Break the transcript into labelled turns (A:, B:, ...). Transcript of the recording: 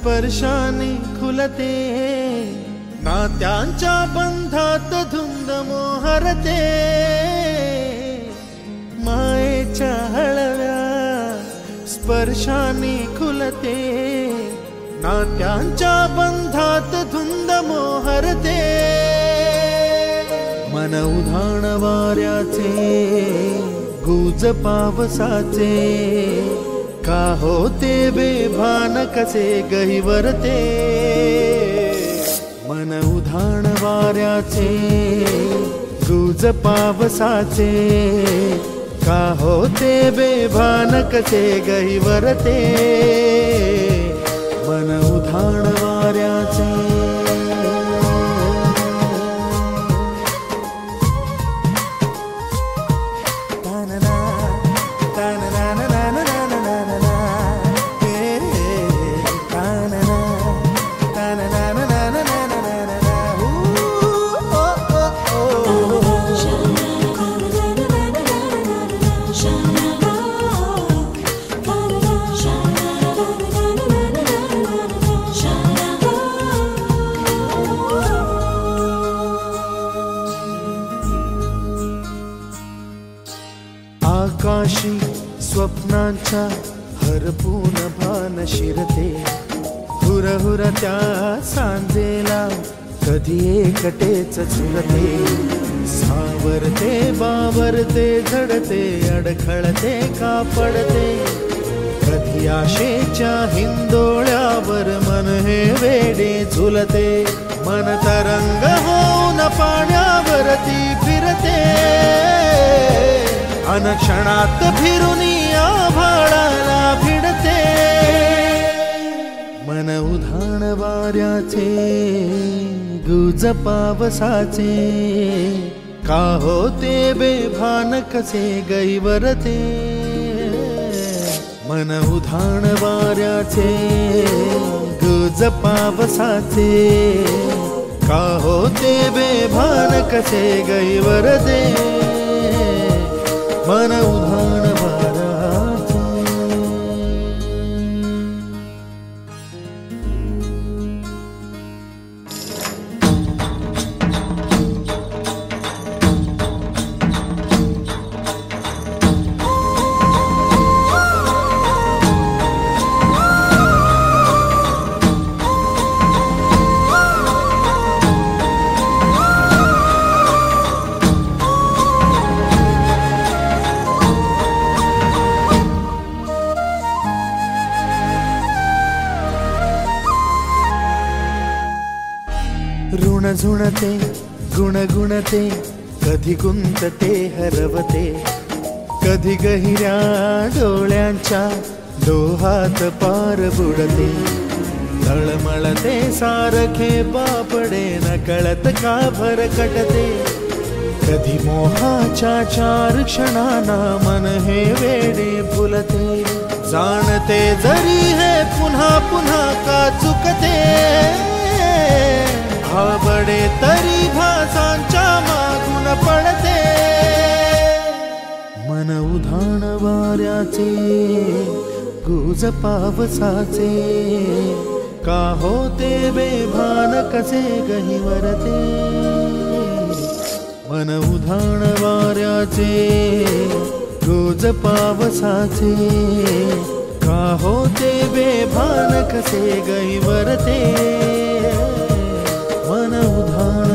A: स्पर्शाने खुलते, नात्यांच्या बंधात धुंद मोहरते, मायेच्या हळव्या स्पर्शाने खुलते, नात्यांच्या बंधात धुंद मोहरते, मन उधाण वाऱ्याचे गुज पावसाचे, का होते बेभान कसे गहिवरते, मन उधाण वाऱ्याचे गुज पावसाचे, का होते बेभान कसे गहिवरते, मन उधाण वाऱ्याचे। आकाशी स्वप्नांच्या हरपून भान शिरते, हुरहुर त्या सांजेला कधी एकटेच झुलते, सावरते बावरते झडते, अडखळते का पडते, कधी आशेच्या हिंदोळ्यावर मन हे वेडे झुलते, मन तरंग होऊन पाण्यावरती फिरते, अनक्षणात फिरून आभाळाला भिडते, मन उधाण वाऱ्याचे गुज पावसाचे, का होते बेभान कसे गहिवरते, मन उधाण वाऱ्याचे गुज पावसाचे, का होते बेभान कसे गहिवरते, मन उधाण वाऱ्याचे। ऋण झुणते गुणगुणते, कधी गुंतते हरवते, कधी गहिऱ्या डोळ्यांच्या डोहात पार बुडते, तळमळते सारखे बापडे नकळत का भरकटते, कधी मोहाच्या चार क्षणांना मन हे वेडे फुलते, जाणते जरी हे पुन्हा पुन्हा का चुकते, आवडे तरी भासांच्या मागून पडते, मन उधाण वाऱ्याचे गुज पावसाचे, का होते बेभान कसे गहिवरते, मन उधाण वाऱ्याचे गुज पावसाचे, का होते बेभान कसे गहिवरते, मन उधाण